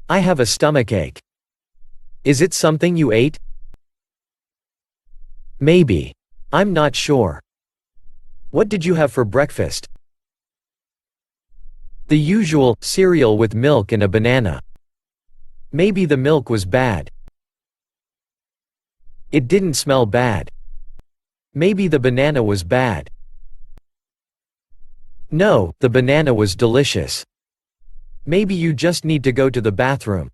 I have a stomachache. Is it something you ate? Maybe. I'm not sure. What did you have for breakfast? The usual, cereal with milk and a banana. Maybe the milk was bad. It didn't smell bad. Maybe the banana was bad. No, the banana was delicious. Maybe you just need to go to the bathroom.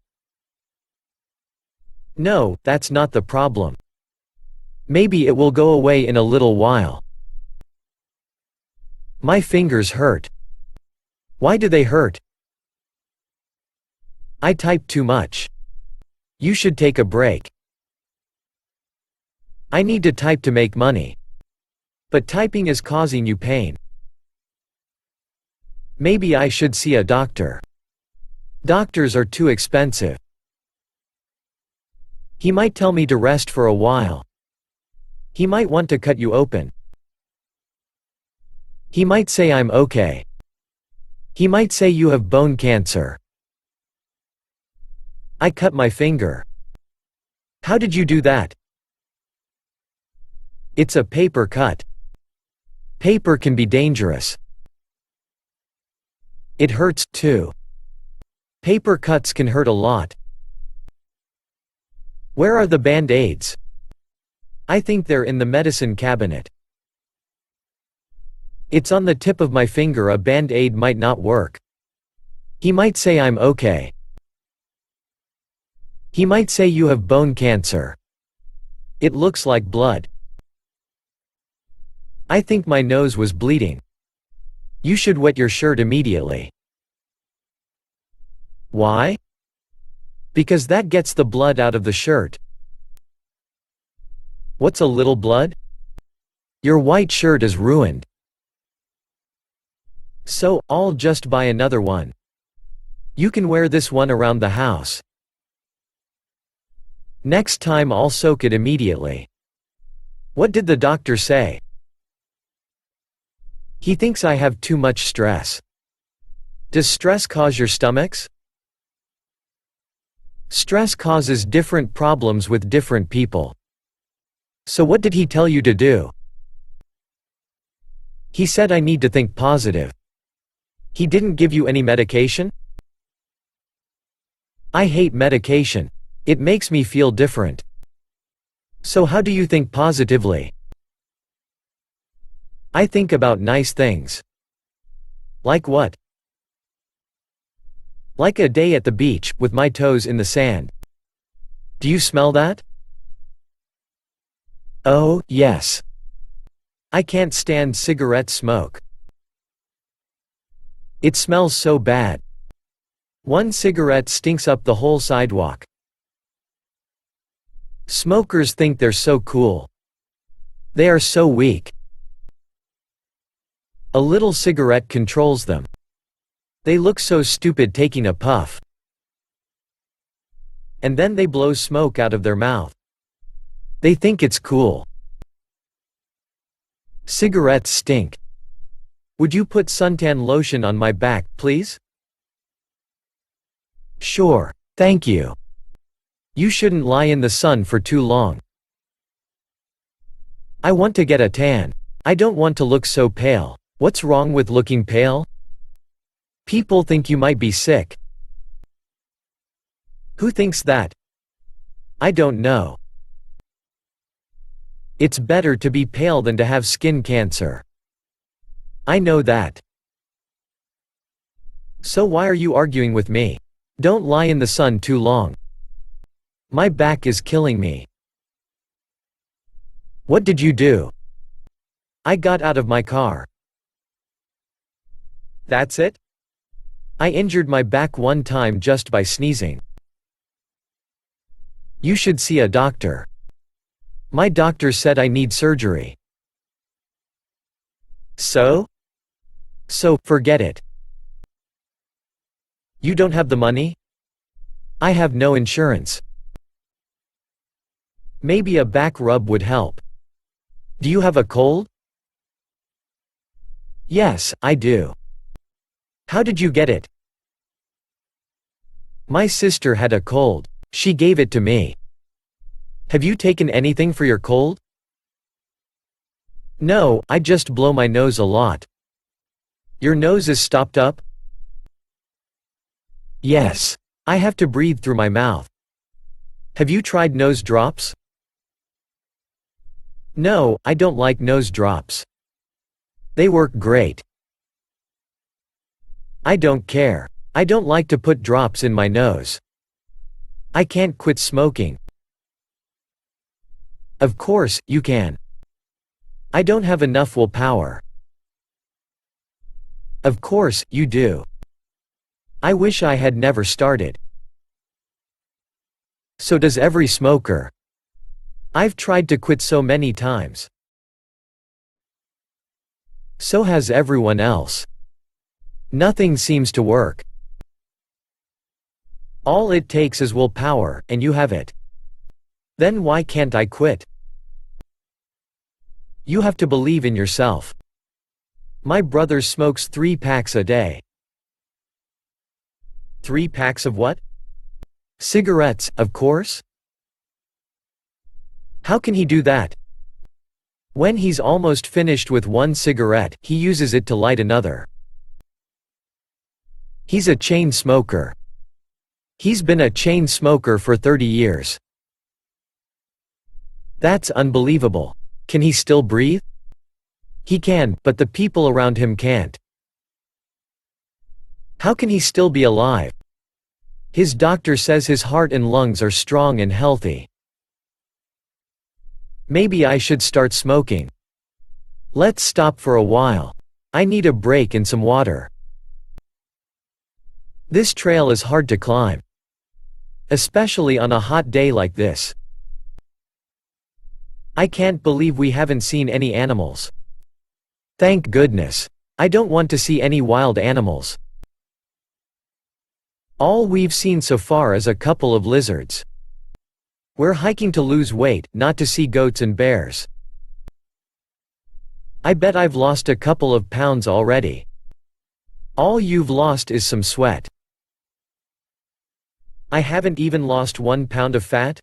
No, that's not the problem. Maybe it will go away in a little while. My fingers hurt. Why do they hurt? I type too much. You should take a break. I need to type to make money. But typing is causing you pain. Maybe I should see a doctor. Doctors are too expensive. He might tell me to rest for a while. He might want to cut you open. He might say I'm okay. He might say you have bone cancer. I cut my finger. How did you do that? It's a paper cut. Paper can be dangerous. It hurts, too. Paper cuts can hurt a lot. Where are the Band-Aids? I think they're in the medicine cabinet. It's on the tip of my finger. A Band-Aid might not work. He might say I'm okay. He might say you have bone cancer. It looks like blood. I think my nose was bleeding. You should wet your shirt immediately. Why? Because that gets the blood out of the shirt. What's a little blood? Your white shirt is ruined. So, I'll just buy another one. You can wear this one around the house. Next time I'll soak it immediately. What did the doctor say? He thinks I have too much stress. Does stress cause your stomachs? Stress causes different problems with different people. So what did he tell you to do? He said I need to think positive. He didn't give you any medication? I hate medication. It makes me feel different. So how do you think positively? I think about nice things. Like what? Like a day at the beach, with my toes in the sand. Do you smell that? Oh, yes. I can't stand cigarette smoke. It smells so bad. One cigarette stinks up the whole sidewalk. Smokers think they're so cool. They are so weak. A little cigarette controls them. They look so stupid taking a puff. And then they blow smoke out of their mouth. They think it's cool. Cigarettes stink. Would you put suntan lotion on my back, please? Sure, thank you. You shouldn't lie in the sun for too long. I want to get a tan. I don't want to look so pale. What's wrong with looking pale? People think you might be sick. Who thinks that? I don't know. It's better to be pale than to have skin cancer. I know that. So why are you arguing with me? Don't lie in the sun too long. My back is killing me. What did you do? I got out of my car. That's it? I injured my back one time just by sneezing. You should see a doctor. My doctor said I need surgery. So? So, forget it. You don't have the money? I have no insurance. Maybe a back rub would help. Do you have a cold? Yes, I do. How did you get it? My sister had a cold. She gave it to me. Have you taken anything for your cold? No, I just blow my nose a lot. Your nose is stopped up? Yes. I have to breathe through my mouth. Have you tried nose drops? No, I don't like nose drops. They work great. I don't care. I don't like to put drops in my nose. I can't quit smoking. Of course, you can. I don't have enough willpower. Of course, you do. I wish I had never started. So does every smoker. I've tried to quit so many times. So has everyone else. Nothing seems to work. All it takes is willpower, and you have it. Then why can't I quit? You have to believe in yourself. My brother smokes 3 packs a day. 3 packs of what? Cigarettes, of course. How can he do that? When he's almost finished with 1 cigarette, he uses it to light another. He's a chain smoker. He's been a chain smoker for 30 years. That's unbelievable. Can he still breathe? He can, but the people around him can't. How can he still be alive? His doctor says his heart and lungs are strong and healthy. Maybe I should start smoking. Let's stop for a while. I need a break and some water. This trail is hard to climb. Especially on a hot day like this. I can't believe we haven't seen any animals. Thank goodness. I don't want to see any wild animals. All we've seen so far is a couple of lizards. We're hiking to lose weight, not to see goats and bears. I bet I've lost a couple of pounds already. All you've lost is some sweat. I haven't even lost 1 pound of fat?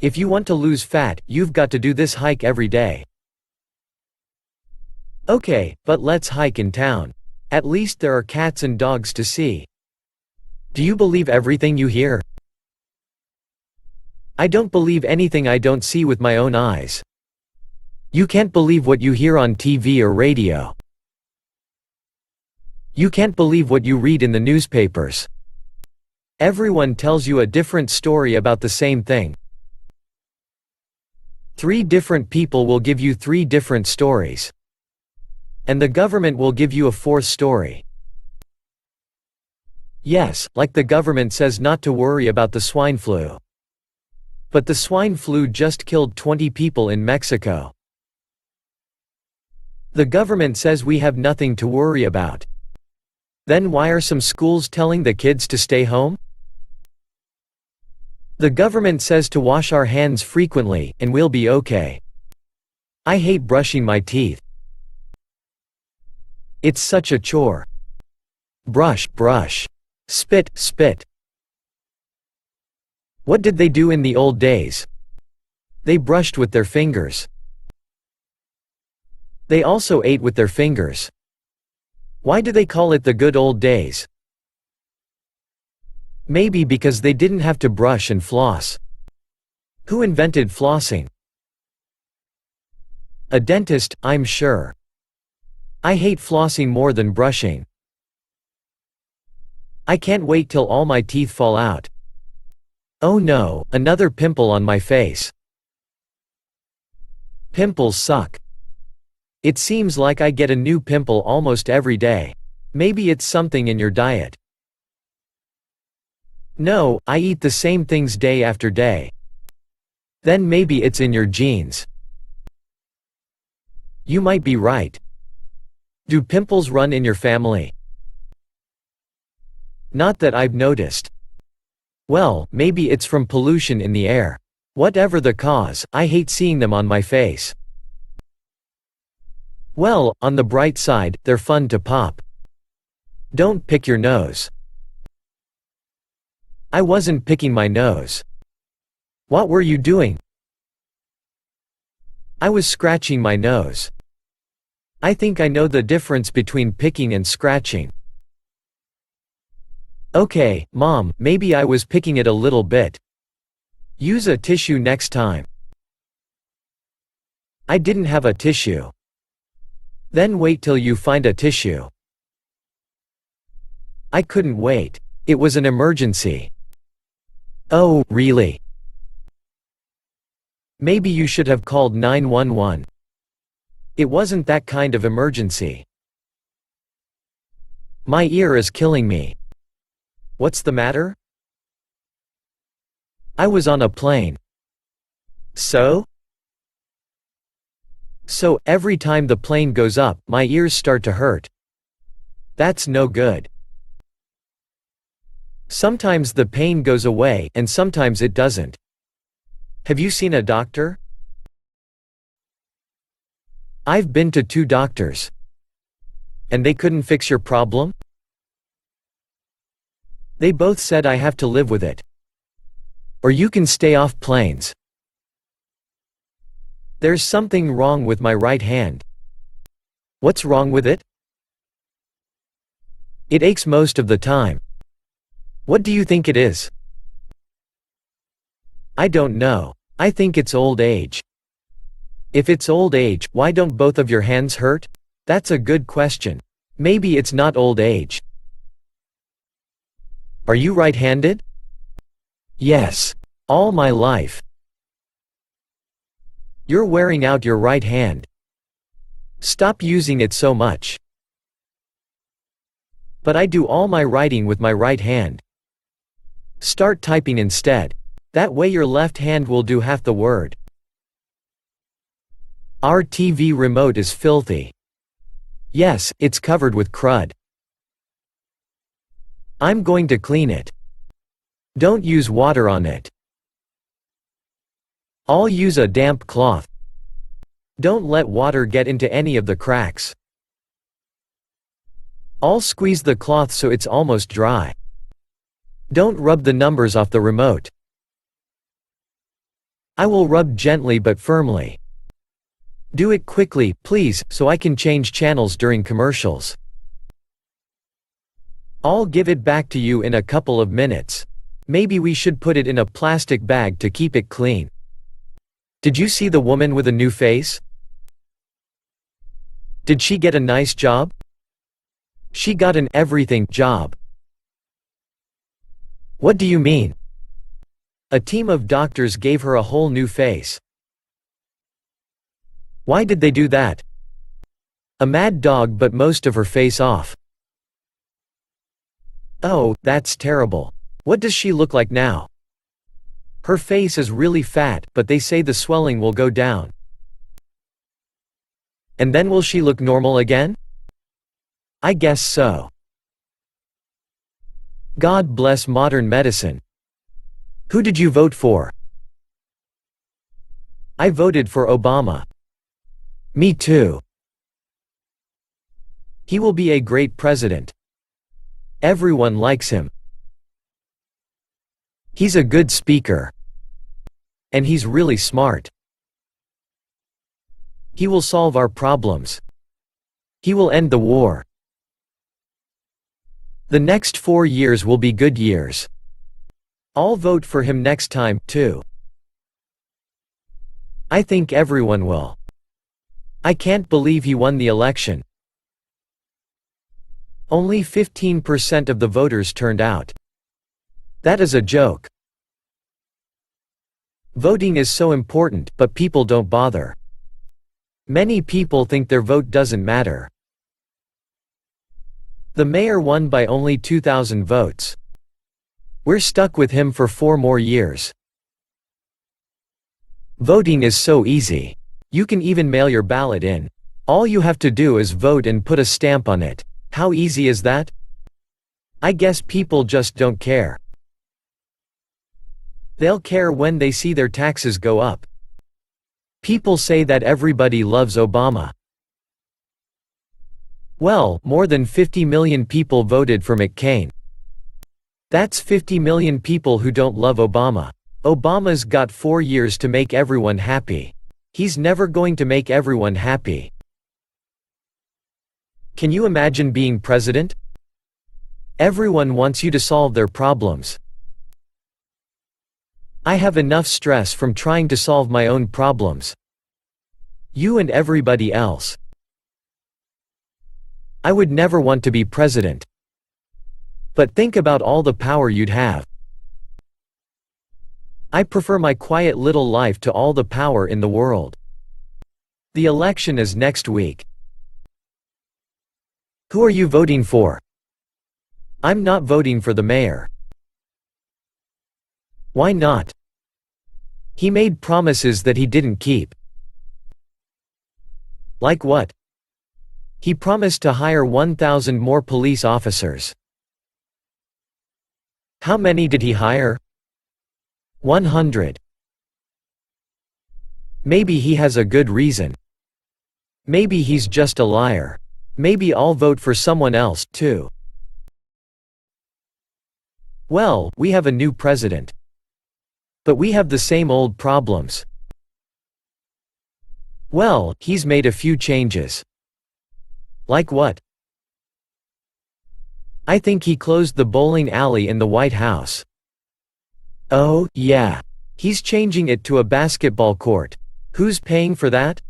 If you want to lose fat, you've got to do this hike every day. Okay, but let's hike in town. At least there are cats and dogs to see. Do you believe everything you hear? I don't believe anything I don't see with my own eyes. You can't believe what you hear on TV or radio. You can't believe what you read in the newspapers. Everyone tells you a different story about the same thing. 3 different people will give you 3 different stories. And the government will give you a 4th story. Yes, like the government says not to worry about the swine flu. But the swine flu just killed 20 people in Mexico. The government says we have nothing to worry about. Then why are some schools telling the kids to stay home? The government says to wash our hands frequently, and we'll be okay. I hate brushing my teeth. It's such a chore. Brush, brush. Spit, spit. What did they do in the old days? They brushed with their fingers. They also ate with their fingers. Why do they call it the good old days? Maybe because they didn't have to brush and floss. Who invented flossing? A dentist, I'm sure. I hate flossing more than brushing. I can't wait till all my teeth fall out. Oh no, another pimple on my face. Pimples suck. It seems like I get a new pimple almost every day. Maybe it's something in your diet. No, I eat the same things day after day. Then maybe it's in your genes. You might be right. Do pimples run in your family? Not that I've noticed. Well, maybe it's from pollution in the air. Whatever the cause, I hate seeing them on my face. Well, on the bright side, they're fun to pop. Don't pick your nose. I wasn't picking my nose. What were you doing? I was scratching my nose. I think I know the difference between picking and scratching. Okay, Mom, maybe I was picking it a little bit. Use a tissue next time. I didn't have a tissue. Then wait till you find a tissue. I couldn't wait. It was an emergency. Oh, really? Maybe you should have called 911. It wasn't that kind of emergency. My ear is killing me. What's the matter? I was on a plane. So? So, every time the plane goes up, my ears start to hurt. That's no good. Sometimes the pain goes away, and sometimes it doesn't. Have you seen a doctor? I've been to 2 doctors. And they couldn't fix your problem? They both said I have to live with it. Or you can stay off planes. There's something wrong with my right hand. What's wrong with it? It aches most of the time. What do you think it is? I don't know. I think it's old age. If it's old age, why don't both of your hands hurt? That's a good question. Maybe it's not old age. Are you right-handed? Yes. All my life. You're wearing out your right hand. Stop using it so much. But I do all my writing with my right hand. Start typing instead. That way your left hand will do half the word. Our TV remote is filthy. Yes, it's covered with crud. I'm going to clean it. Don't use water on it. I'll use a damp cloth. Don't let water get into any of the cracks. I'll squeeze the cloth so it's almost dry. Don't rub the numbers off the remote. I will rub gently but firmly. Do it quickly, please, so I can change channels during commercials. I'll give it back to you in a couple of minutes. Maybe we should put it in a plastic bag to keep it clean. Did you see the woman with a new face? Did she get a nice job? She got an everything job. What do you mean? A team of doctors gave her a whole new face. Why did they do that? A mad dog but most of her face off. Oh, that's terrible. What does she look like now? Her face is really fat, but they say the swelling will go down. And then will she look normal again? I guess so. God bless modern medicine. Who did you vote for? I voted for Obama. Me too. He will be a great president. Everyone likes him. He's a good speaker. And he's really smart. He will solve our problems. He will end the war. The next 4 years will be good years. I'll vote for him next time, too. I think everyone will. I can't believe he won the election. Only 15% of the voters turned out. That is a joke. Voting is so important, but people don't bother. Many people think their vote doesn't matter. The mayor won by only 2,000 votes. We're stuck with him for 4 more years. Voting is so easy. You can even mail your ballot in. All you have to do is vote and put a stamp on it. How easy is that? I guess people just don't care. They'll care when they see their taxes go up. People say that everybody loves Obama. Well, more than 50 million people voted for McCain. That's 50 million people who don't love Obama. Obama's got 4 years to make everyone happy. He's never going to make everyone happy. Can you imagine being president? Everyone wants you to solve their problems. I have enough stress from trying to solve my own problems. You and everybody else. I would never want to be president. But think about all the power you'd have. I prefer my quiet little life to all the power in the world. The election is next week. Who are you voting for? I'm not voting for the mayor. Why not? He made promises that he didn't keep. Like what? He promised to hire 1,000 more police officers. How many did he hire? 100. Maybe he has a good reason. Maybe he's just a liar. Maybe I'll vote for someone else, too. Well, we have a new president. But we have the same old problems. Well, he's made a few changes. Like what? I think he closed the bowling alley in the White House. Oh, yeah. He's changing it to a basketball court. Who's paying for that?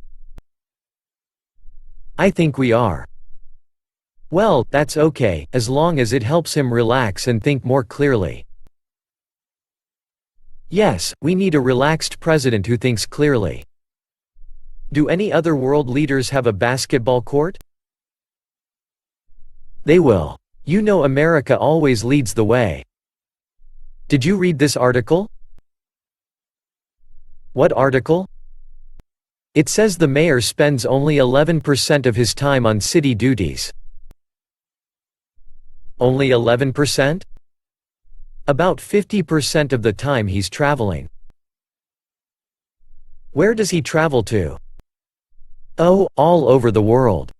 I think we are. Well, that's okay, as long as it helps him relax and think more clearly. Yes, we need a relaxed president who thinks clearly. Do any other world leaders have a basketball court? They will. You know America always leads the way. Did you read this article? What article? It says the mayor spends only 11% of his time on city duties. Only 11%? About 50% of the time he's traveling. Where does he travel to? Oh, all over the world.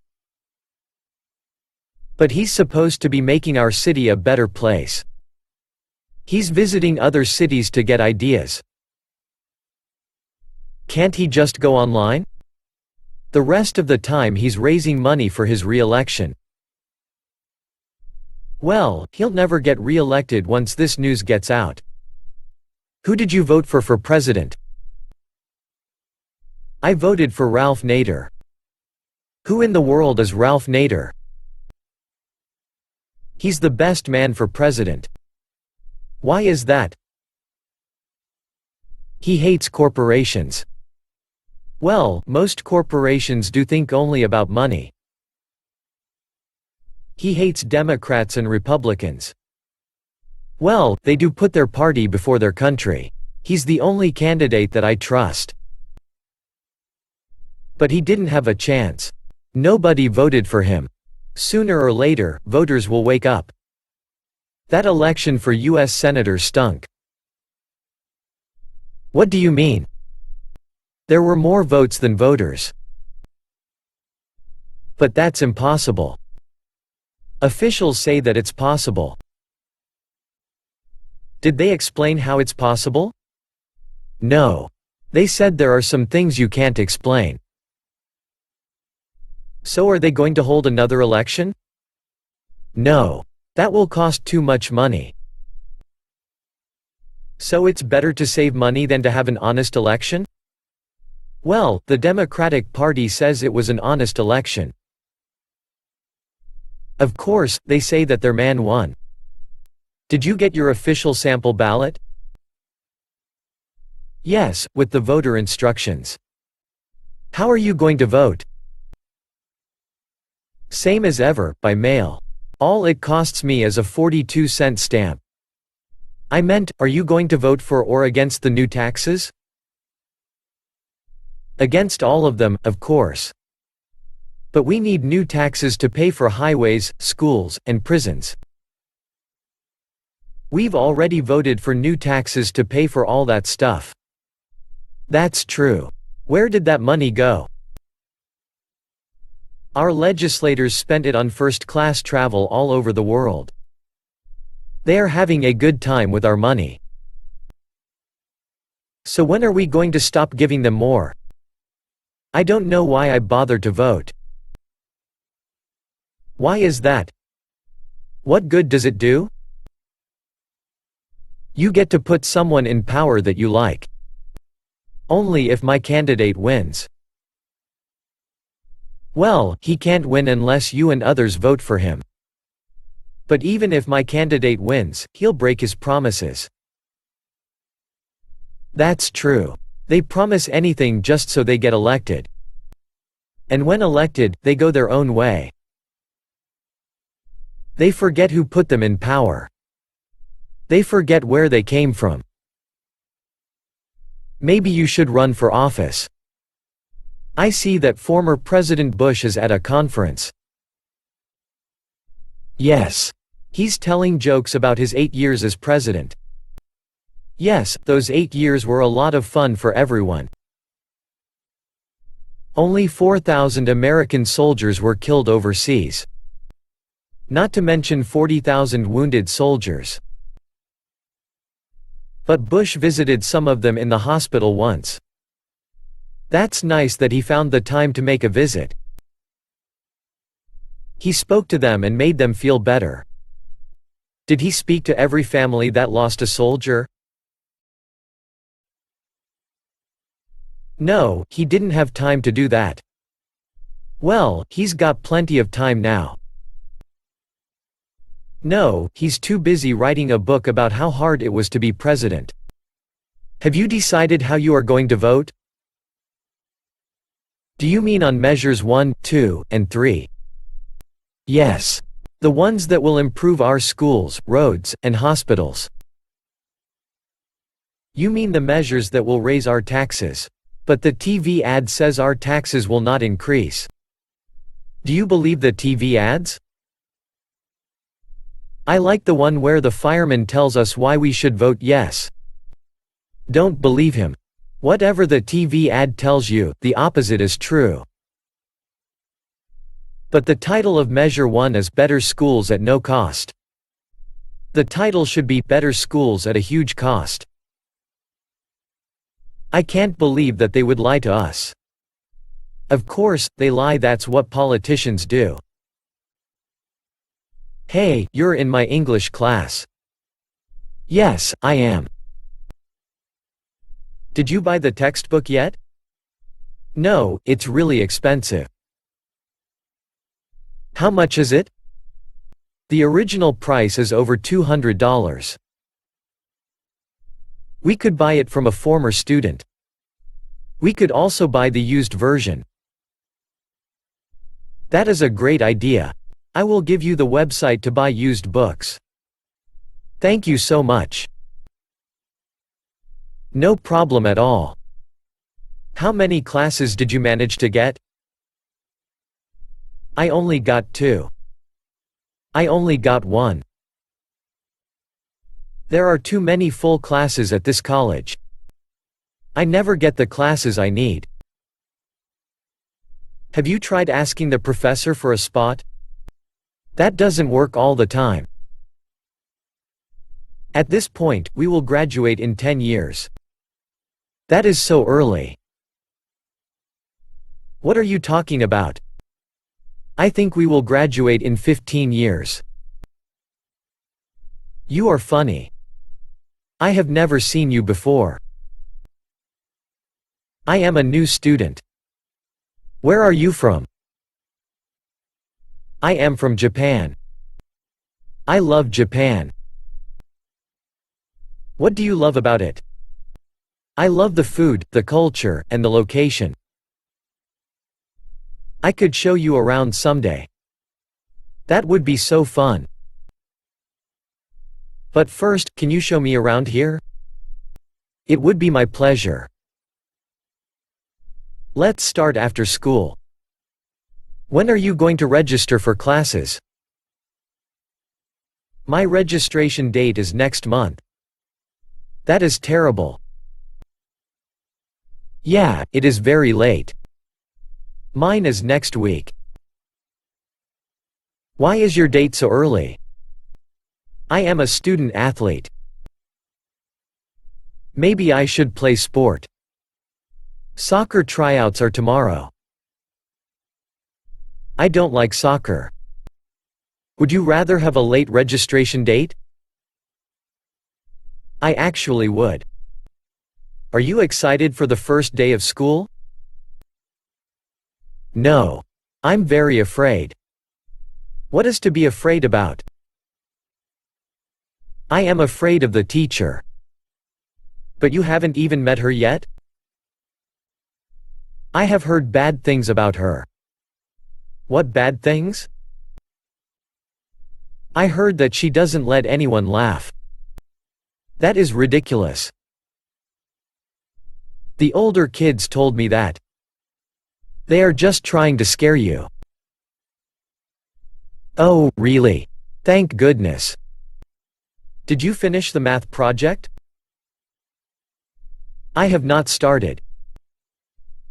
But he's supposed to be making our city a better place. He's visiting other cities to get ideas. Can't he just go online? The rest of the time he's raising money for his re-election. Well, he'll never get re-elected once this news gets out. Who did you vote for president? I voted for Ralph Nader. Who in the world is Ralph Nader? He's the best man for president. Why is that? He hates corporations. Well, most corporations do think only about money. He hates Democrats and Republicans. Well, they do put their party before their country. He's the only candidate that I trust. But he didn't have a chance. Nobody voted for him. Sooner or later, voters will wake up. That election for U.S. Senator stunk. What do you mean? There were more votes than voters. But that's impossible. Officials say that it's possible. Did they explain how it's possible? No. They said there are some things you can't explain. So are they going to hold another election? No. That will cost too much money. So it's better to save money than to have an honest election? Well, the Democratic Party says it was an honest election. Of course, they say that their man won. Did you get your official sample ballot? Yes, with the voter instructions. How are you going to vote? Same as ever, by mail. All it costs me is a 42-cent stamp. I meant, are you going to vote for or against the new taxes? Against all of them, of course. But we need new taxes to pay for highways, schools, and prisons. We've already voted for new taxes to pay for all that stuff. That's true. Where did that money go? Our legislators spent it on first-class travel all over the world. They are having a good time with our money. So when are we going to stop giving them more? I don't know why I bother to vote. Why is that? What good does it do? You get to put someone in power that you like. Only if my candidate wins. Well, he can't win unless you and others vote for him. But even if my candidate wins, he'll break his promises. That's true. They promise anything just so they get elected. And when elected, they go their own way. They forget who put them in power. They forget where they came from. Maybe you should run for office. I see that former President Bush is at a conference. Yes. He's telling jokes about his 8 years as president. Yes, those 8 years were a lot of fun for everyone. Only 4,000 American soldiers were killed overseas. Not to mention 40,000 wounded soldiers. But Bush visited some of them in the hospital once. That's nice that he found the time to make a visit. He spoke to them and made them feel better. Did he speak to every family that lost a soldier? No, he didn't have time to do that. Well, he's got plenty of time now. No, he's too busy writing a book about how hard it was to be president. Have you decided how you are going to vote? Do you mean on measures 1, 2, and 3? Yes. The ones that will improve our schools, roads, and hospitals. You mean the measures that will raise our taxes. But the TV ad says our taxes will not increase. Do you believe the TV ads? I like the one where the fireman tells us why we should vote yes. Don't believe him. Whatever the TV ad tells you, the opposite is true. But the title of Measure 1 is Better Schools at No Cost. The title should be Better Schools at a Huge Cost. I can't believe that they would lie to us. Of course, they lie, that's what politicians do. Hey, you're in my English class. Yes, I am. Did you buy the textbook yet? No, it's really expensive. How much is it? The original price is over $200. We could buy it from a former student. We could also buy the used version. That is a great idea. I will give you the website to buy used books. Thank you so much. No problem at all. How many classes did you manage to get? I only got 2. I only got 1. There are too many full classes at this college. I never get the classes I need. Have you tried asking the professor for a spot? That doesn't work all the time. At this point, we will graduate in 10 years. That is so early. What are you talking about? I think we will graduate in 15 years. You are funny. I have never seen you before. I am a new student. Where are you from? I am from Japan. I love Japan. What do you love about it? I love the food, the culture, and the location. I could show you around someday. That would be so fun. But first, can you show me around here? It would be my pleasure. Let's start after school. When are you going to register for classes? My registration date is next month. That is terrible. Yeah, it is very late. Mine is next week. Why is your date so early? I am a student athlete. Maybe I should play sport. Soccer tryouts are tomorrow. I don't like soccer. Would you rather have a late registration date? I actually would. Are you excited for the first day of school? No. I'm very afraid. What is to be afraid about? I am afraid of the teacher. But you haven't even met her yet? I have heard bad things about her. What bad things? I heard that she doesn't let anyone laugh. That is ridiculous. The older kids told me that. They are just trying to scare you. Oh, really? Thank goodness. Did you finish the math project? I have not started.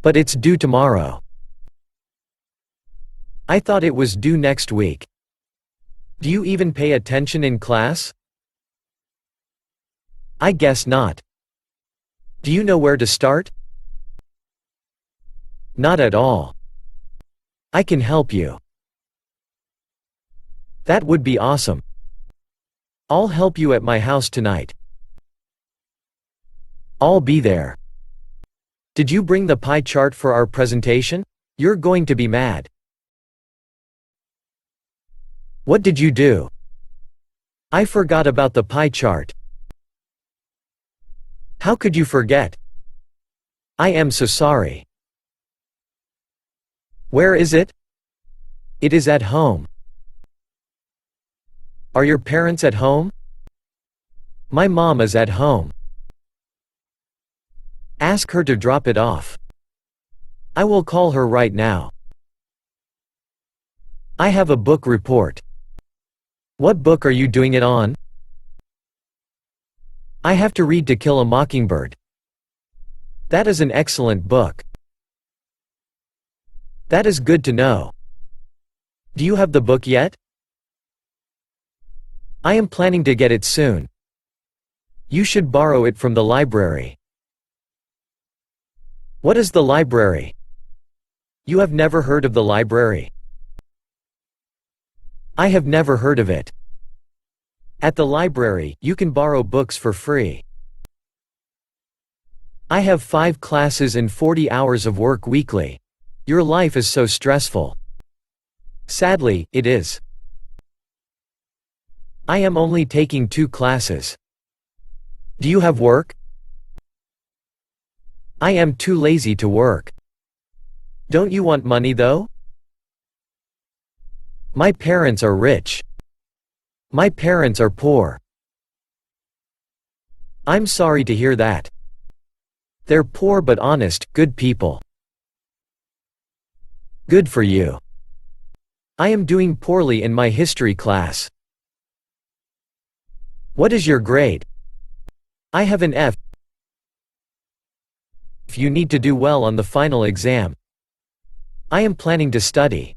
But it's due tomorrow. I thought it was due next week. Do you even pay attention in class? I guess not. Do you know where to start? Not at all. I can help you. That would be awesome. I'll help you at my house tonight. I'll be there. Did you bring the pie chart for our presentation? You're going to be mad. What did you do? I forgot about the pie chart. How could you forget? I am so sorry. Where is it? It is at home. Are your parents at home? My mom is at home. Ask her to drop it off. I will call her right now. I have a book report. What book are you doing it on? I have to read To Kill a Mockingbird. That is an excellent book. That is good to know. Do you have the book yet? I am planning to get it soon. You should borrow it from the library. What is the library? You have never heard of the library? I have never heard of it. At the library, you can borrow books for free. I have 5 classes and 40 hours of work weekly. Your life is so stressful. Sadly, it is. I am only taking 2 classes. Do you have work? I am too lazy to work. Don't you want money though? My parents are rich. My parents are poor. I'm sorry to hear that. They're poor but honest, good people. Good for you. I am doing poorly in my history class. What is your grade? I have an F. If you need to do well on the final exam. I am planning to study.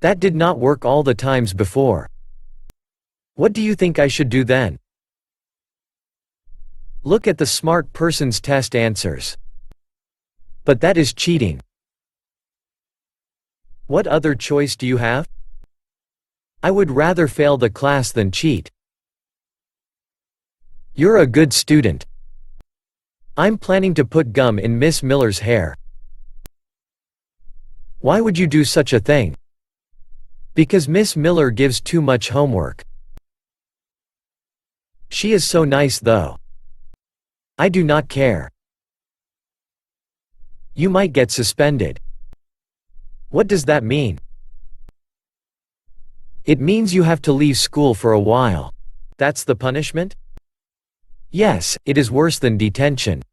That did not work all the times before. What do you think I should do then? Look at the smart person's test answers. But that is cheating. What other choice do you have? I would rather fail the class than cheat. You're a good student. I'm planning to put gum in Miss Miller's hair. Why would you do such a thing? Because Miss Miller gives too much homework. She is so nice though. I do not care. You might get suspended. What does that mean? It means you have to leave school for a while. That's the punishment? Yes, it is worse than detention.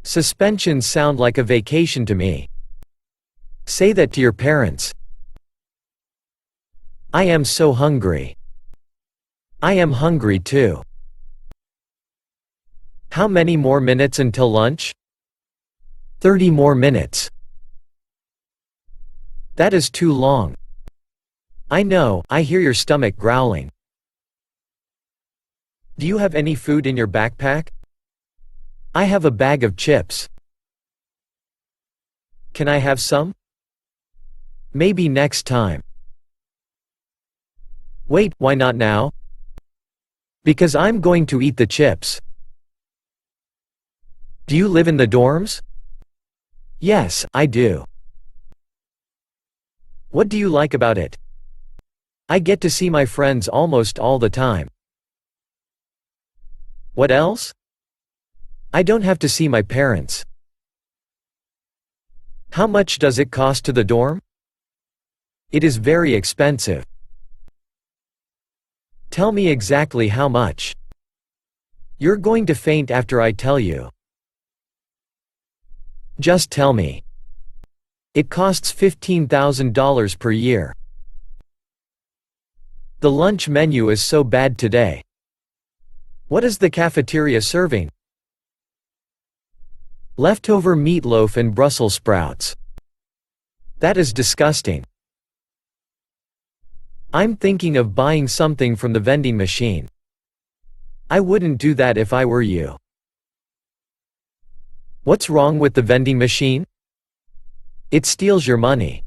Suspensions sound like a vacation to me. Say that to your parents. I am so hungry. I am hungry too. How many more minutes until lunch? 30 more minutes. That is too long. I know, I hear your stomach growling. Do you have any food in your backpack? I have a bag of chips. Can I have some? Maybe next time. Wait, why not now? Because I'm going to eat the chips. Do you live in the dorms? Yes, I do. What do you like about it? I get to see my friends almost all the time. What else? I don't have to see my parents. How much does it cost to the dorm? It is very expensive. Tell me exactly how much. You're going to faint after I tell you. Just tell me. It costs $15,000 per year. The lunch menu is so bad today. What is the cafeteria serving? Leftover meatloaf and Brussels sprouts. That is disgusting. I'm thinking of buying something from the vending machine. I wouldn't do that if I were you. What's wrong with the vending machine? It steals your money.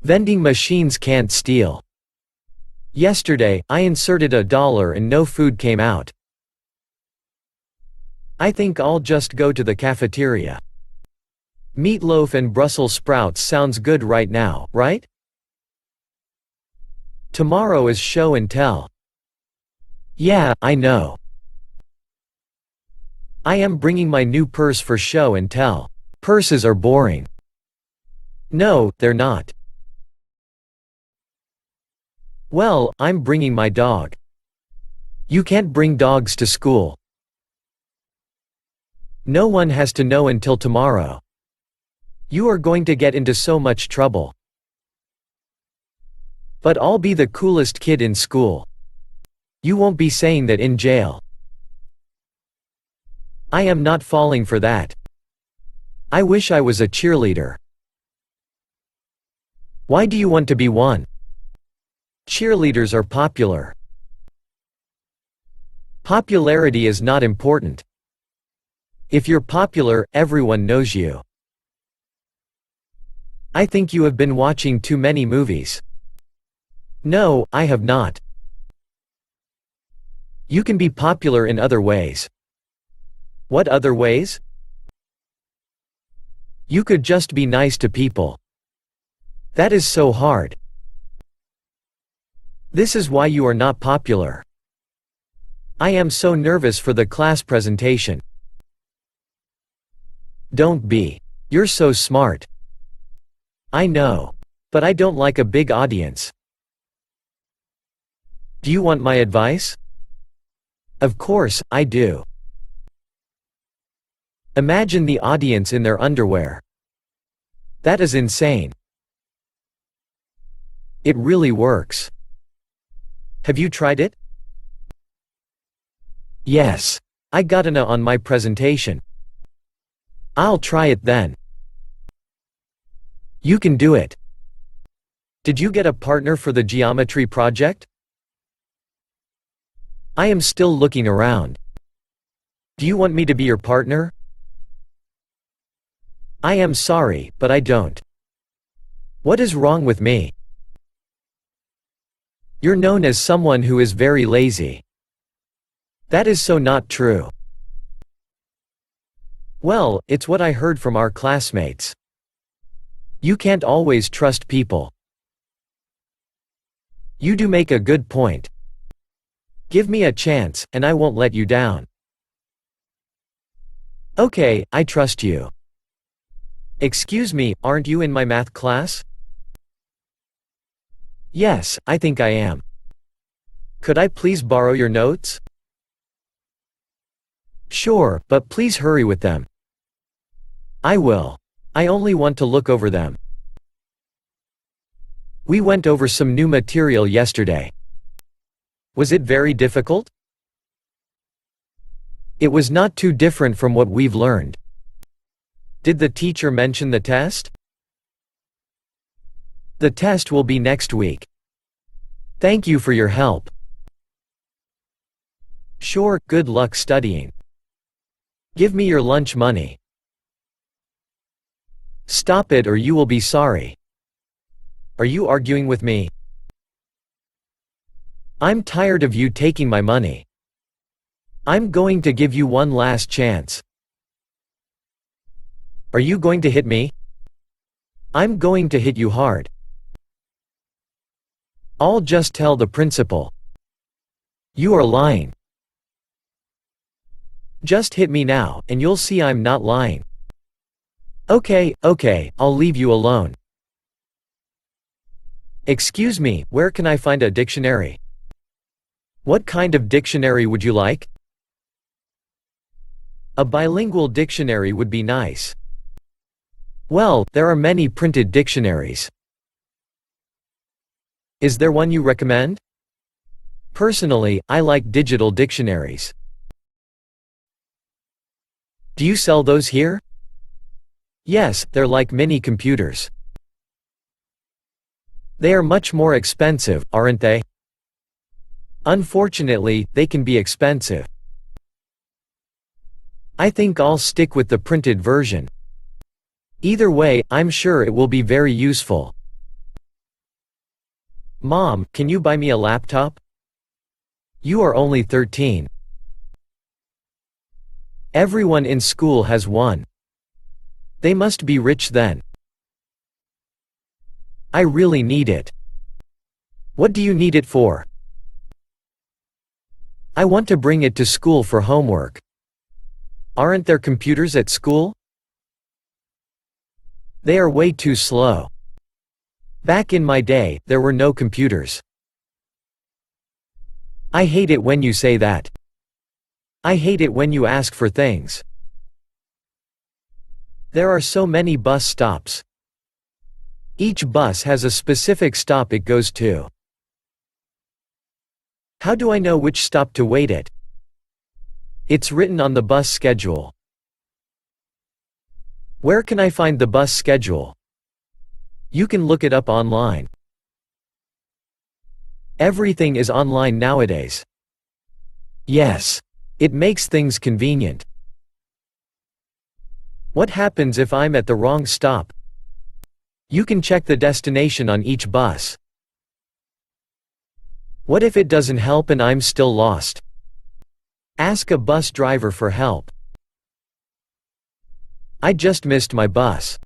Vending machines can't steal. Yesterday, I inserted $1 and no food came out. I think I'll just go to the cafeteria. Meatloaf and Brussels sprouts sounds good right now, right? Tomorrow is show and tell. Yeah, I know. I am bringing my new purse for show and tell. Purses are boring. No, they're not. Well, I'm bringing my dog. You can't bring dogs to school. No one has to know until tomorrow. You are going to get into so much trouble. But I'll be the coolest kid in school. You won't be saying that in jail. I am not falling for that. I wish I was a cheerleader. Why do you want to be one? Cheerleaders are popular. Popularity is not important. If you're popular, everyone knows you. I think you have been watching too many movies. No, I have not. You can be popular in other ways. What other ways? You could just be nice to people. That is so hard. This is why you are not popular. I am so nervous for the class presentation. Don't be. You're so smart. I know. But I don't like a big audience. Do you want my advice? Of course, I do. Imagine the audience in their underwear. That is insane. It really works. Have you tried it? Yes. I got an A on my presentation. I'll try it then. You can do it. Did you get a partner for the geometry project? I am still looking around. Do you want me to be your partner? I am sorry, but I don't. What is wrong with me? You're known as someone who is very lazy. That is so not true. Well, it's what I heard from our classmates. You can't always trust people. You do make a good point. Give me a chance, and I won't let you down. Okay, I trust you. Excuse me, aren't you in my math class? Yes, I think I am. Could I please borrow your notes? Sure, but please hurry with them. I will. I only want to look over them. We went over some new material yesterday. Was it very difficult? It was not too different from what we've learned. Did the teacher mention the test? The test will be next week. Thank you for your help. Sure, good luck studying. Give me your lunch money. Stop it or you will be sorry. Are you arguing with me? I'm tired of you taking my money. I'm going to give you one last chance. Are you going to hit me? I'm going to hit you hard. I'll just tell the principal. You are lying. Just hit me now, and you'll see I'm not lying. Okay, I'll leave you alone. Excuse me, where can I find a dictionary? What kind of dictionary would you like? A bilingual dictionary would be nice. Well, there are many printed dictionaries. Is there one you recommend? Personally, I like digital dictionaries. Do you sell those here? Yes, they're like mini computers. They are much more expensive, aren't they? Unfortunately, they can be expensive. I think I'll stick with the printed version. Either way, I'm sure it will be very useful. Mom, can you buy me a laptop? You are only 13. Everyone in school has one. They must be rich then. I really need it. What do you need it for? I want to bring it to school for homework. Aren't there computers at school? They are way too slow. Back in my day, there were no computers. I hate it when you say that. I hate it when you ask for things. There are so many bus stops. Each bus has a specific stop it goes to. How do I know which stop to wait at? It's written on the bus schedule. Where can I find the bus schedule? You can look it up online. Everything is online nowadays. Yes. It makes things convenient. What happens if I'm at the wrong stop? You can check the destination on each bus. What if it doesn't help and I'm still lost? Ask a bus driver for help. I just missed my bus.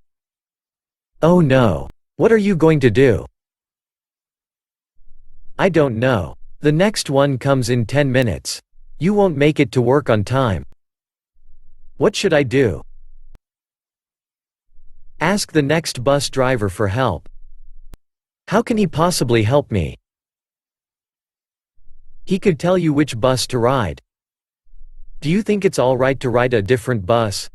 Oh no. What are you going to do? I don't know. The next one comes in 10 minutes. You won't make it to work on time. What should I do? Ask the next bus driver for help. How can he possibly help me? He could tell you which bus to ride. Do you think it's all right to ride a different bus?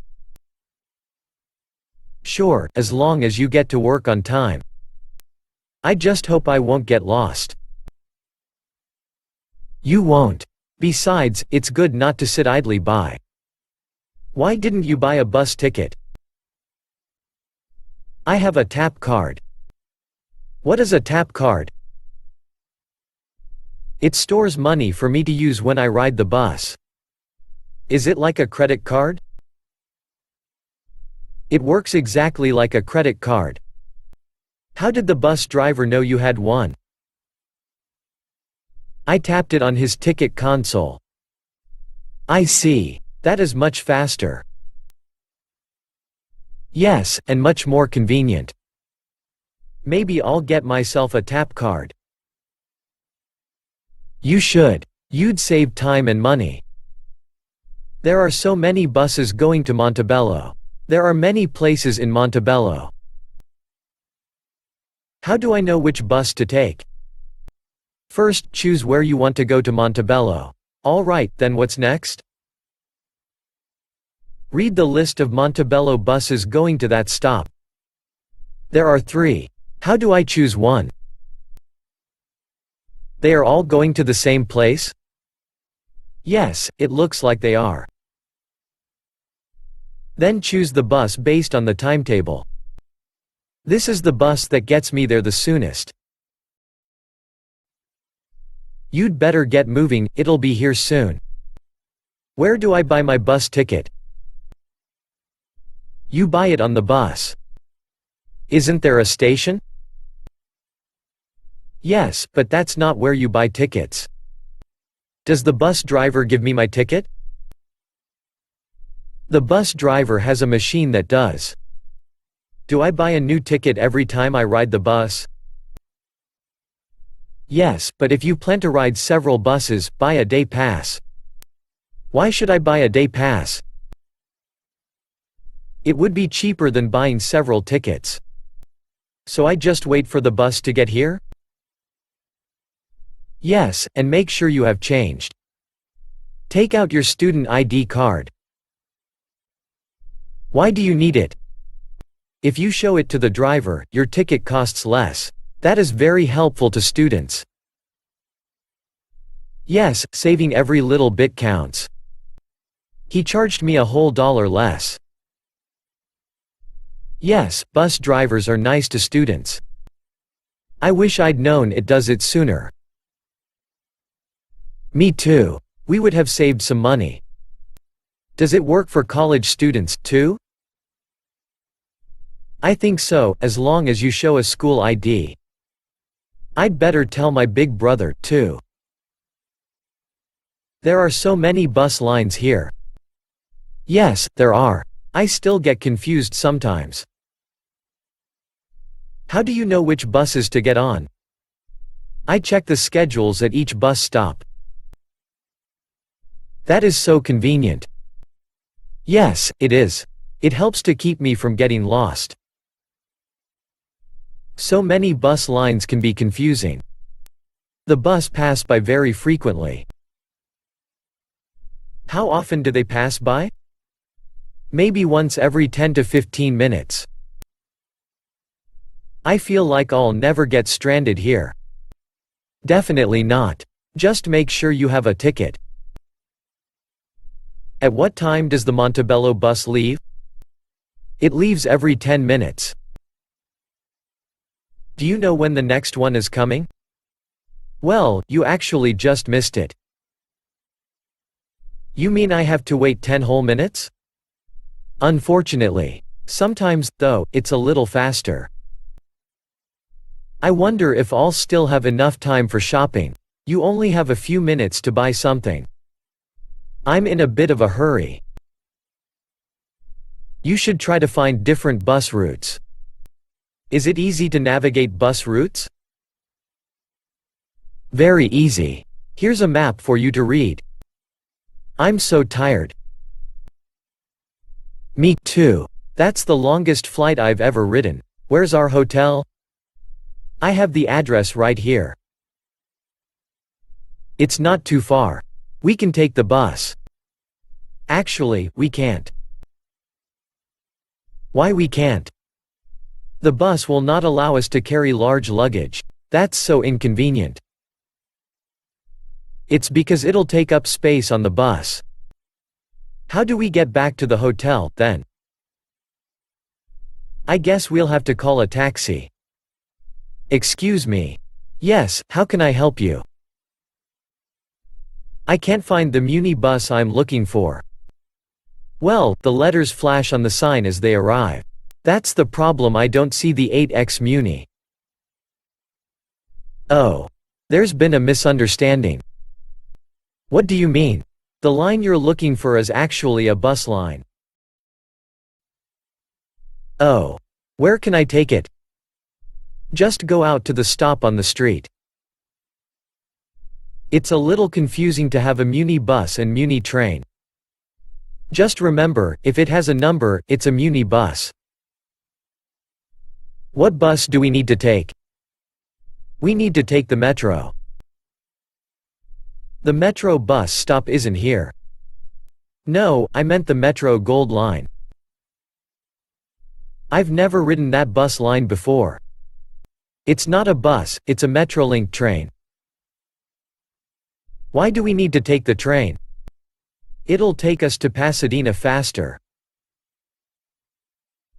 Sure, as long as you get to work on time. I just hope I won't get lost. You won't. Besides, it's good not to sit idly by. Why didn't you buy a bus ticket? I have a tap card. What is a tap card? It stores money for me to use when I ride the bus. Is it like a credit card? It works exactly like a credit card. How did the bus driver know you had one? I tapped it on his ticket console. I see. That is much faster. Yes, and much more convenient. Maybe I'll get myself a tap card. You should. You'd save time and money. There are so many buses going to Montebello. There are many places in Montebello. How do I know which bus to take? First, choose where you want to go to Montebello. All right, then what's next? Read the list of Montebello buses going to that stop. There are 3. How do I choose one? They are all going to the same place? Yes, it looks like they are. Then choose the bus based on the timetable. This is the bus that gets me there the soonest. You'd better get moving, it'll be here soon. Where do I buy my bus ticket? You buy it on the bus. Isn't there a station? Yes, but that's not where you buy tickets. Does the bus driver give me my ticket? The bus driver has a machine that does. Do I buy a new ticket every time I ride the bus? Yes, but if you plan to ride several buses, buy a day pass. Why should I buy a day pass? It would be cheaper than buying several tickets. So I just wait for the bus to get here? Yes, and make sure you have changed. Take out your student ID card. Why do you need it? If you show it to the driver, your ticket costs less. That is very helpful to students. Yes, saving every little bit counts. He charged me a whole $1 less. Yes, bus drivers are nice to students. I wish I'd known it does it sooner. Me too. We would have saved some money. Does it work for college students, too? I think so, as long as you show a school ID. I'd better tell my big brother, too. There are so many bus lines here. Yes, there are. I still get confused sometimes. How do you know which buses to get on? I check the schedules at each bus stop. That is so convenient. Yes, it is. It helps to keep me from getting lost. So many bus lines can be confusing. The bus pass by very frequently. How often do they pass by? Maybe once every 10 to 15 minutes. I feel like I'll never get stranded here. Definitely not. Just make sure you have a ticket. At what time does the Montebello bus leave? It leaves every 10 minutes. Do you know when the next one is coming? Well, you actually just missed it. You mean I have to wait 10 whole minutes? Unfortunately. Sometimes, though, it's a little faster. I wonder if I'll still have enough time for shopping. You only have a few minutes to buy something. I'm in a bit of a hurry. You should try to find different bus routes. Is it easy to navigate bus routes? Very easy. Here's a map for you to read. I'm so tired. Me too. That's the longest flight I've ever ridden. Where's our hotel? I have the address right here. It's not too far. We can take the bus. Actually, we can't. Why we can't? The bus will not allow us to carry large luggage. That's so inconvenient. It's because it'll take up space on the bus. How do we get back to the hotel, then? I guess we'll have to call a taxi. Excuse me. Yes, how can I help you? I can't find the Muni bus I'm looking for. Well, the letters flash on the sign as they arrive. That's the problem, I don't see the 8X Muni. Oh. There's been a misunderstanding. What do you mean? The line you're looking for is actually a bus line. Oh. Where can I take it? Just go out to the stop on the street. It's a little confusing to have a Muni bus and Muni train. Just remember, if it has a number, it's a Muni bus. What bus do we need to take? We need to take the metro. The metro bus stop isn't here. No, I meant the Metro Gold Line. I've never ridden that bus line before. It's not a bus, it's a Metrolink train. Why do we need to take the train? It'll take us to Pasadena faster.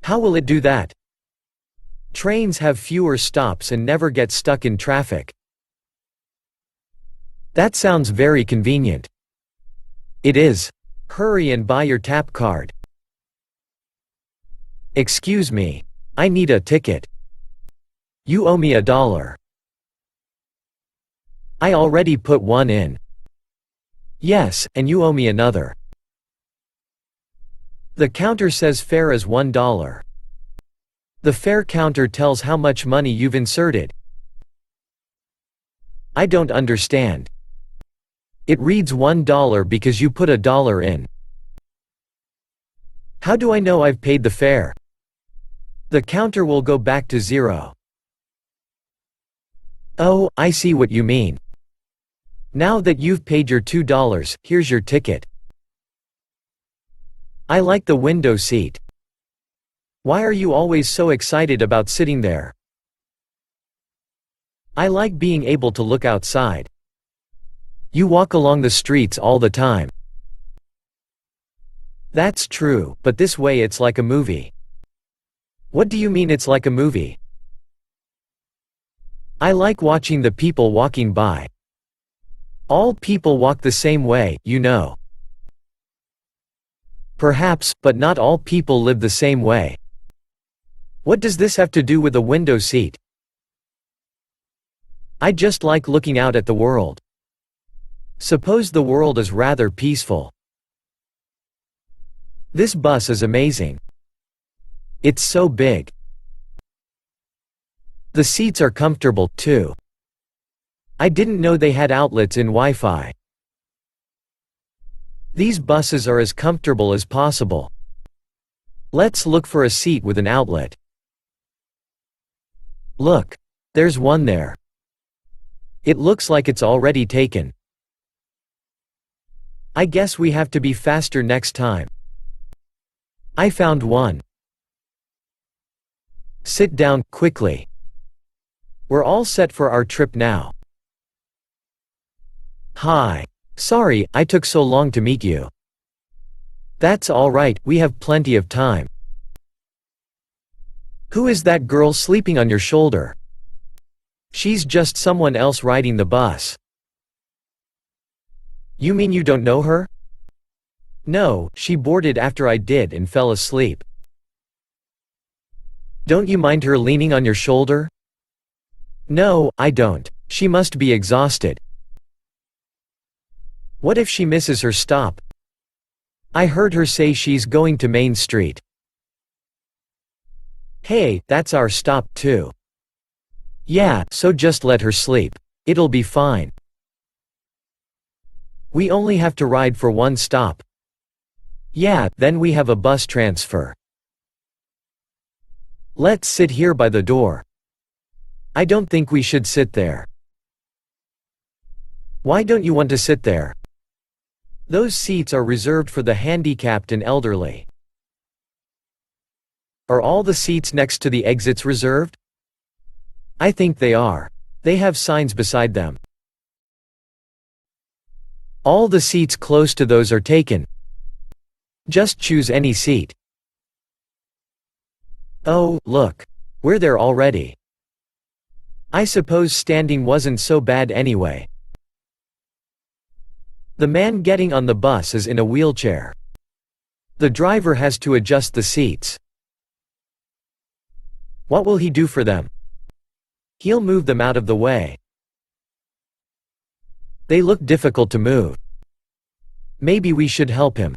How will it do that? Trains have fewer stops and never get stuck in traffic. That sounds very convenient. It is. Hurry and buy your tap card. Excuse me. I need a ticket. You owe me $1. I already put one in. Yes, and you owe me another. The counter says fare is $1. The fare counter tells how much money you've inserted. I don't understand. It reads $1 because you put $1 in. How do I know I've paid the fare? The counter will go back to 0. Oh, I see what you mean. Now that you've paid your $2, here's your ticket. I like the window seat. Why are you always so excited about sitting there? I like being able to look outside. You walk along the streets all the time. That's true, but this way it's like a movie. What do you mean it's like a movie? I like watching the people walking by. All people walk the same way, you know. Perhaps, but not all people live the same way. What does this have to do with a window seat? I just like looking out at the world. Suppose the world is rather peaceful. This bus is amazing. It's so big. The seats are comfortable, too. I didn't know they had outlets in Wi-Fi. These buses are as comfortable as possible. Let's look for a seat with an outlet. Look. There's one there. It looks like it's already taken. I guess we have to be faster next time. I found one. Sit down, quickly. We're all set for our trip now. Hi. Sorry, I took so long to meet you. That's all right, we have plenty of time. Who is that girl sleeping on your shoulder? She's just someone else riding the bus. You mean you don't know her? No, she boarded after I did and fell asleep. Don't you mind her leaning on your shoulder? No, I don't. She must be exhausted. What if she misses her stop? I heard her say she's going to Main Street. Hey, that's our stop too. Yeah, so just let her sleep. It'll be fine. We only have to ride for one stop. Yeah, then we have a bus transfer. Let's sit here by the door. I don't think we should sit there. Why don't you want to sit there? Those seats are reserved for the handicapped and elderly. Are all the seats next to the exits reserved? I think they are. They have signs beside them. All the seats close to those are taken. Just choose any seat. Oh, look. We're there already. I suppose standing wasn't so bad anyway. The man getting on the bus is in a wheelchair. The driver has to adjust the seats. What will he do for them? He'll move them out of the way. They look difficult to move. Maybe we should help him.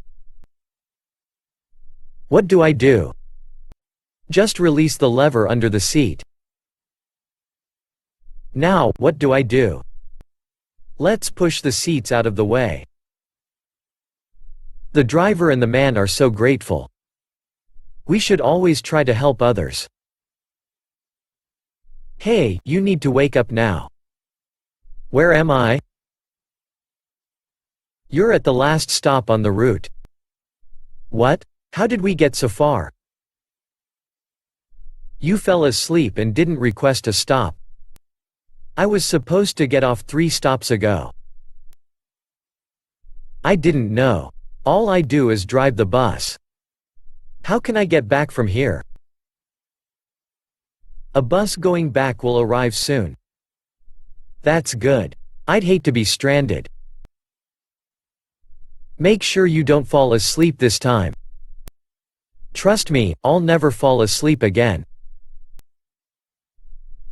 What do I do? Just release the lever under the seat. Now, what do I do? Let's push the seats out of the way. The driver and the man are so grateful. We should always try to help others. Hey, you need to wake up now. Where am I? You're at the last stop on the route. What? How did we get so far? You fell asleep and didn't request a stop. I was supposed to get off 3 stops ago. I didn't know. All I do is drive the bus. How can I get back from here? A bus going back will arrive soon. That's good. I'd hate to be stranded. Make sure you don't fall asleep this time. Trust me, I'll never fall asleep again.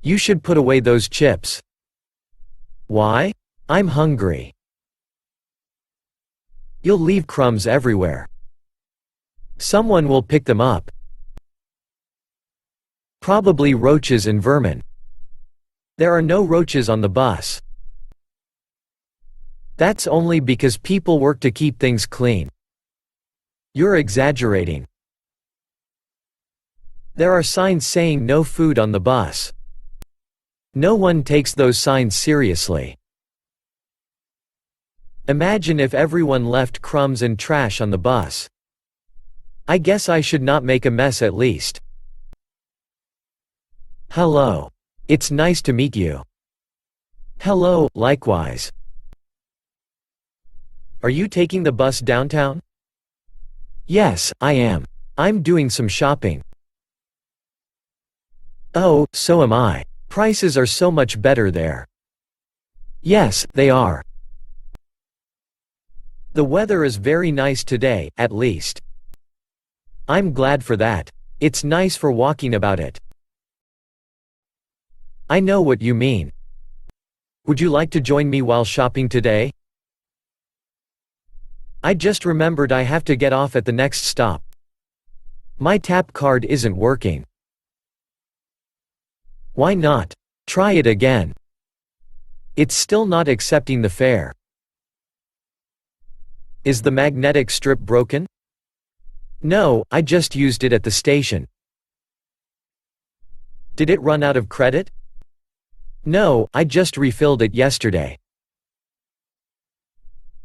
You should put away those chips. Why? I'm hungry. You'll leave crumbs everywhere. Someone will pick them up. Probably roaches and vermin. There are no roaches on the bus. That's only because people work to keep things clean. You're exaggerating. There are signs saying no food on the bus. No one takes those signs seriously. Imagine if everyone left crumbs and trash on the bus. I guess I should not make a mess at least. Hello. It's nice to meet you. Hello, likewise. Are you taking the bus downtown? Yes, I am. I'm doing some shopping. Oh, so am I. Prices are so much better there. Yes, they are. The weather is very nice today, at least. I'm glad for that. It's nice for walking about it. I know what you mean. Would you like to join me while shopping today? I just remembered I have to get off at the next stop. My tap card isn't working. Why not? Try it again. It's still not accepting the fare. Is the magnetic strip broken? No, I just used it at the station. Did it run out of credit? No, I just refilled it yesterday.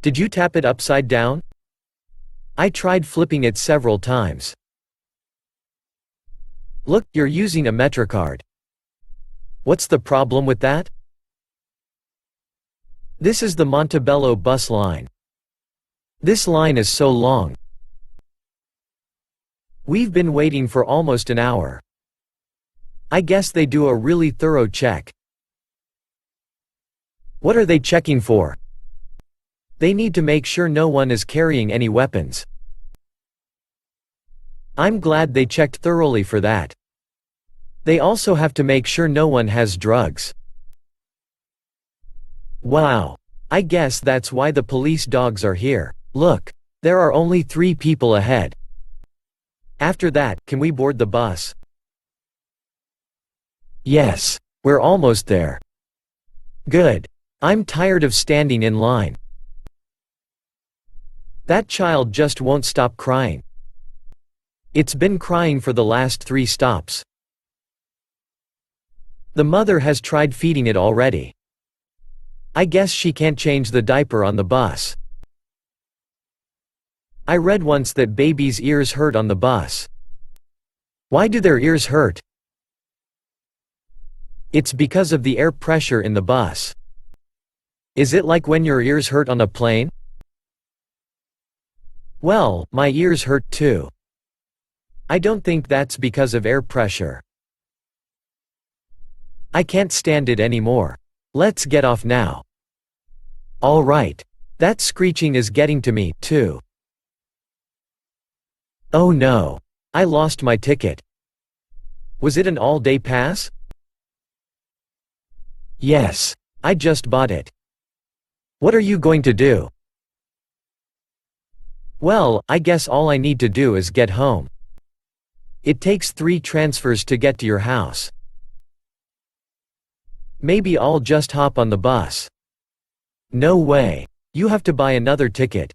Did you tap it upside down? I tried flipping it several times. Look, you're using a MetroCard. What's the problem with that? This is the Montebello bus line. This line is so long. We've been waiting for almost an hour. I guess they do a really thorough check. What are they checking for? They need to make sure no one is carrying any weapons. I'm glad they checked thoroughly for that. They also have to make sure no one has drugs. Wow. I guess that's why the police dogs are here. Look, there are only 3 people ahead. After that, can we board the bus? Yes, we're almost there. Good. I'm tired of standing in line. That child just won't stop crying. It's been crying for the last 3 stops. The mother has tried feeding it already. I guess she can't change the diaper on the bus. I read once that babies' ears hurt on the bus. Why do their ears hurt? It's because of the air pressure in the bus. Is it like when your ears hurt on a plane? Well, my ears hurt too. I don't think that's because of air pressure. I can't stand it anymore. Let's get off now. All right. That screeching is getting to me, too. Oh no. I lost my ticket. Was it an all-day pass? Yes. I just bought it. What are you going to do? Well, I guess all I need to do is get home. It takes 3 transfers to get to your house. Maybe I'll just hop on the bus. No way. You have to buy another ticket.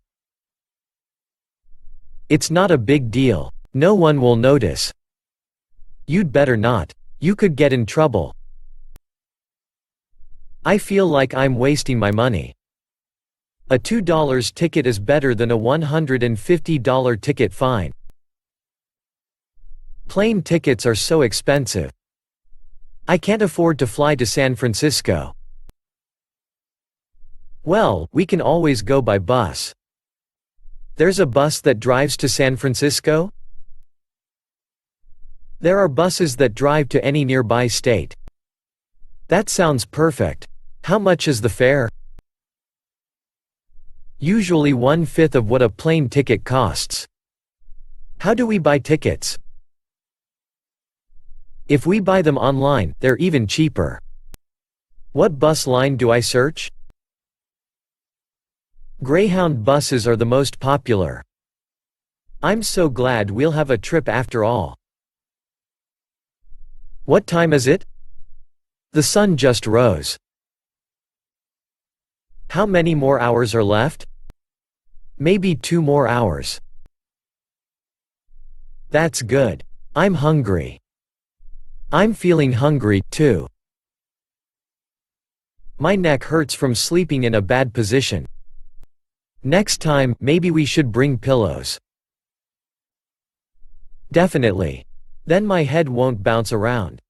It's not a big deal. No one will notice. You'd better not. You could get in trouble. I feel like I'm wasting my money. A $2 ticket is better than a $150 ticket fine. Plane tickets are so expensive. I can't afford to fly to San Francisco. Well, we can always go by bus. There's a bus that drives to San Francisco? There are buses that drive to any nearby state. That sounds perfect. How much is the fare? Usually 1/5 of what a plane ticket costs. How do we buy tickets? If we buy them online, they're even cheaper. What bus line do I search? Greyhound buses are the most popular. I'm so glad we'll have a trip after all. What time is it? The sun just rose. How many more hours are left? Maybe 2 more hours. That's good. I'm hungry. I'm feeling hungry, too. My neck hurts from sleeping in a bad position. Next time, maybe we should bring pillows. Definitely. Then my head won't bounce around.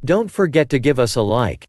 Don't forget to give us a like.